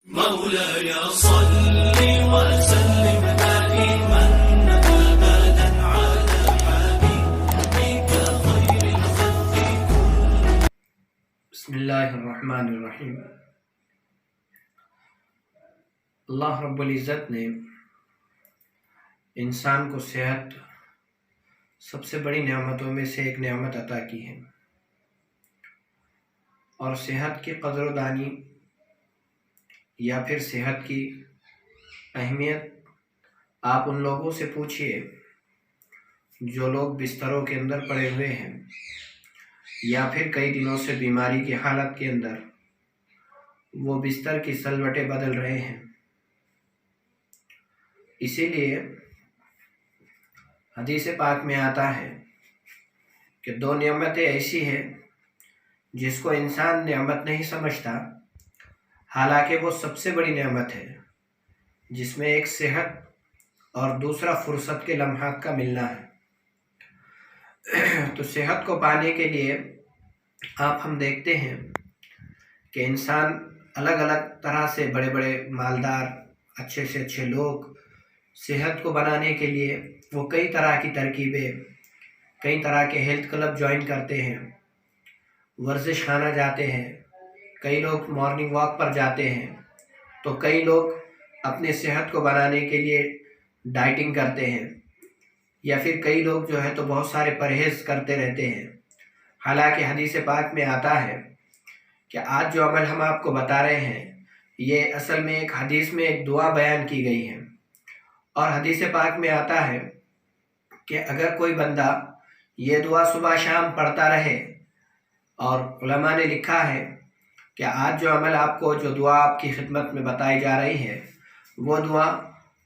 مولاي صل وسلم دائما ابدا على حبيبك خير الخلق كلهم. بسم اللہ الرحمن الرحیم۔ اللہ رب العزت نے انسان کو صحت سب سے بڑی نعمتوں میں سے ایک نعمت عطا کی ہے، اور صحت کی قدر و دانی یا پھر صحت کی اہمیت آپ ان لوگوں سے پوچھئے جو لوگ بستروں کے اندر پڑے ہوئے ہیں یا پھر کئی دنوں سے بیماری کی حالت کے اندر وہ بستر کی سلوٹیں بدل رہے ہیں۔ اسی لیے حدیث پاک میں آتا ہے کہ دو نعمتیں ایسی ہیں جس کو انسان نعمت نہیں سمجھتا، حالانکہ وہ سب سے بڑی نعمت ہے، جس میں ایک صحت اور دوسرا فرصت کے لمحات کا ملنا ہے۔ تو صحت کو پانے کے لیے ہم دیکھتے ہیں کہ انسان الگ الگ طرح سے بڑے بڑے مالدار اچھے سے اچھے لوگ صحت کو بنانے کے لیے وہ کئی طرح کی ترکیبیں، کئی طرح کے ہیلتھ کلب جوائن کرتے ہیں، ورزش خانہ جاتے ہیں، کئی لوگ مارننگ واک پر جاتے ہیں، تو کئی لوگ اپنے صحت کو بنانے کے لیے ڈائٹنگ کرتے ہیں، یا پھر کئی لوگ جو ہے تو بہت سارے پرہیز کرتے رہتے ہیں۔ حالانکہ حدیث پاک میں آتا ہے کہ آج جو عمل ہم آپ کو بتا رہے ہیں یہ اصل میں ایک حدیث میں ایک دعا بیان کی گئی ہے، اور حدیث پاک میں آتا ہے کہ اگر کوئی بندہ یہ دعا صبح شام پڑھتا رہے، اور علماء نے لکھا ہے کہ آج جو عمل آپ کو جو دعا آپ کی خدمت میں بتائی جا رہی ہے وہ دعا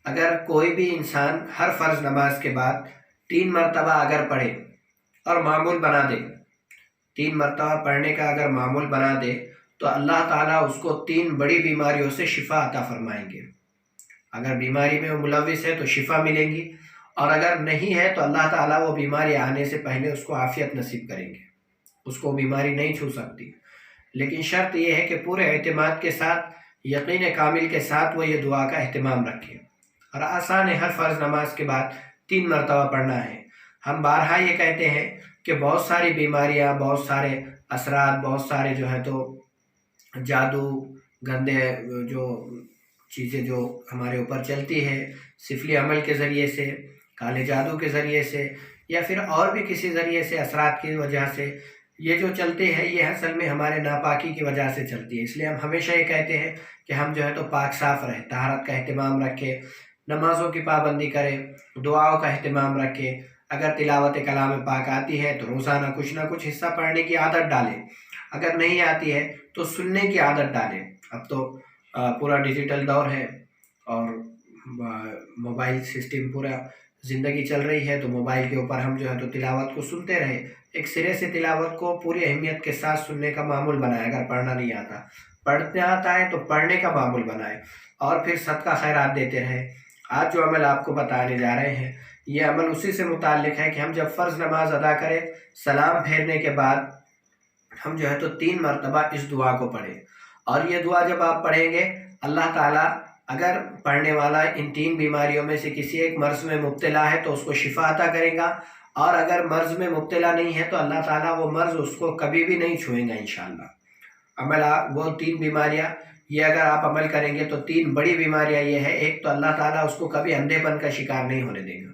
اگر کوئی بھی انسان ہر فرض نماز کے بعد 3 مرتبہ اگر پڑھے اور معمول بنا دے، 3 مرتبہ پڑھنے کا اگر معمول بنا دے تو اللہ تعالیٰ اس کو 3 بڑی بیماریوں سے شفا عطا فرمائیں گے۔ اگر بیماری میں وہ ملوث ہے تو شفا ملیں گی، اور اگر نہیں ہے تو اللہ تعالیٰ وہ بیماری آنے سے پہلے اس کو عافیت نصیب کریں گے، اس کو بیماری نہیں چھو سکتی۔ لیکن شرط یہ ہے کہ پورے اعتماد کے ساتھ، یقین کامل کے ساتھ وہ یہ دعا کا اہتمام رکھیں، اور آسان ہے، ہر فرض نماز کے بعد 3 مرتبہ پڑھنا ہے۔ ہم بارہا یہ کہتے ہیں کہ بہت ساری بیماریاں، بہت سارے اثرات، بہت سارے جو ہے تو جادو، گندے جو چیزیں جو ہمارے اوپر چلتی ہے سفلی عمل کے ذریعے سے، کالے جادو کے ذریعے سے، یا پھر اور بھی کسی ذریعے سے اثرات کی وجہ سے یہ جو چلتے ہیں یہ اصل میں ہمارے ناپاکی کی وجہ سے چلتی ہے۔ اس لیے ہم ہمیشہ یہ کہتے ہیں کہ ہم جو ہے تو پاک صاف رہیں، طہارت کا اہتمام رکھیں، نمازوں کی پابندی کریں، دعاؤں کا اہتمام رکھیں۔ اگر تلاوت کلام پاک آتی ہے تو روزانہ کچھ نہ کچھ حصہ پڑھنے کی عادت ڈالیں، اگر نہیں آتی ہے تو سننے کی عادت ڈالیں۔ اب تو پورا ڈیجیٹل دور ہے اور موبائل سسٹم پورا زندگی چل رہی ہے، تو موبائل کے اوپر ہم جو ہے تو تلاوت کو سنتے رہے، ایک سرے سے تلاوت کو پوری اہمیت کے ساتھ سننے کا معمول بنائے۔ اگر پڑھنا نہیں آتا، پڑھنا آتا ہے تو پڑھنے کا معمول بنائے، اور پھر صدقہ خیرات دیتے رہے۔ آج جو عمل آپ کو بتانے جا رہے ہیں یہ عمل اسی سے متعلق ہے کہ ہم جب فرض نماز ادا کریں، سلام پھیرنے کے بعد ہم جو ہے تو 3 مرتبہ اس دعا کو پڑھیں، اور یہ دعا جب آپ پڑھیں گے اللہ تعالیٰ اگر پڑھنے والا ان 3 بیماریوں میں سے کسی ایک مرض میں مبتلا ہے تو اس کو شفا عطا کرے گا، اور اگر مرض میں مبتلا نہیں ہے تو اللہ تعالیٰ وہ مرض اس کو کبھی بھی نہیں چھوئیں گا انشاءاللہ۔ عمل وہ 3 بیماریاں یہ اگر آپ عمل کریں گے تو 3 بڑی بیماریاں یہ ہے، ایک تو اللہ تعالیٰ اس کو کبھی اندھے پن کا شکار نہیں ہونے دے گا،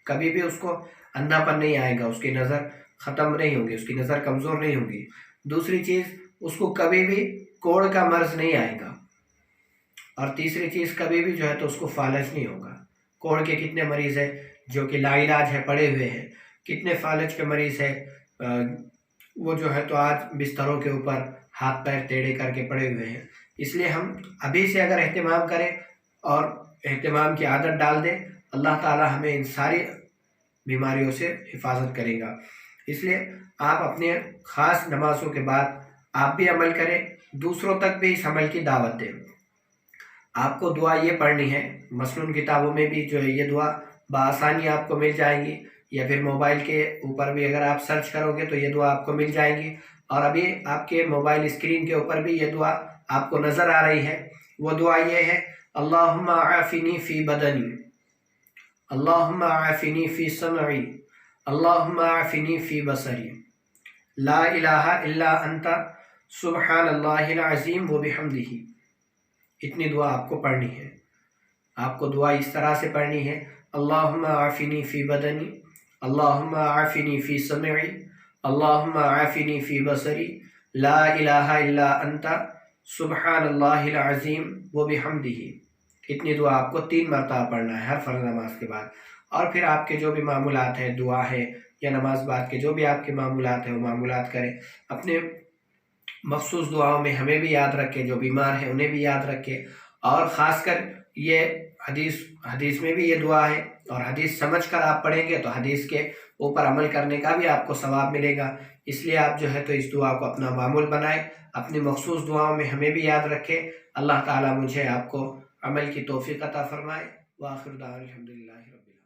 کبھی بھی اس کو اندھا پن نہیں آئے گا، اس کی نظر ختم نہیں ہوگی، اس کی نظر کمزور نہیں ہوگی۔ دوسری چیز، اس کو کبھی بھی کوڑ کا مرض نہیں آئے گا، اور تیسری چیز، کبھی بھی جو ہے تو اس کو فالج نہیں ہوگا۔ کوڑ کے کتنے مریض ہیں جو کہ لا علاج ہے، پڑے ہوئے ہیں، کتنے فالج کے مریض ہیں وہ جو ہے تو آج بستروں کے اوپر ہاتھ پیر ٹیڑھے کر کے پڑے ہوئے ہیں۔ اس لیے ہم ابھی سے اگر اہتمام کریں اور اہتمام کی عادت ڈال دیں، اللہ تعالی ہمیں ان ساری بیماریوں سے حفاظت کرے گا۔ اس لیے آپ اپنے خاص نمازوں کے بعد آپ بھی عمل کریں، دوسروں تک بھی اس عمل کی دعوت دیں۔ آپ کو دعا یہ پڑھنی ہے، مسنون کتابوں میں بھی جو ہے یہ دعا بآسانی آپ کو مل جائے گی، یا پھر موبائل کے اوپر بھی اگر آپ سرچ کرو گے تو یہ دعا آپ کو مل جائے گی، اور ابھی آپ کے موبائل اسکرین کے اوپر بھی یہ دعا آپ کو نظر آ رہی ہے۔ وہ دعا یہ ہے اللہم عافنی فی بدنی، اللہم عافنی فی سمعی، اللہم عافنی فی بصری، لا الہ الا انت سبحان اللہ العظیم و بحمدہ۔ اتنی دعا آپ کو پڑھنی ہے۔ آپ کو دعا اس طرح سے پڑھنی ہے اللہم عافنی فی بدنی، اللہم عافنی فی سمعی، اللہم عافنی فی بصری، لا الہ الا انت سبحان اللہ العظیم و بحمدہ۔ اتنی دعا آپ کو 3 مرتبہ پڑھنا ہے ہر فرض نماز کے بعد۔ اور پھر آپ کے جو بھی معمولات ہیں، دعا ہے یا نماز بعد کے جو بھی آپ کے معمولات ہیں وہ معمولات کریں۔ اپنے مخصوص دعاؤں میں ہمیں بھی یاد رکھیں، جو بیمار ہیں انہیں بھی یاد رکھیں، اور خاص کر یہ حدیث میں بھی یہ دعا ہے، اور حدیث سمجھ کر آپ پڑھیں گے تو حدیث کے اوپر عمل کرنے کا بھی آپ کو ثواب ملے گا۔ اس لیے آپ جو ہے تو اس دعا کو اپنا معمول بنائیں، اپنی مخصوص دعاؤں میں ہمیں بھی یاد رکھیں۔ اللہ تعالیٰ مجھے آپ کو عمل کی توفیق عطا فرمائے۔ وآخر دعوانا الحمدللہ رب العالمین۔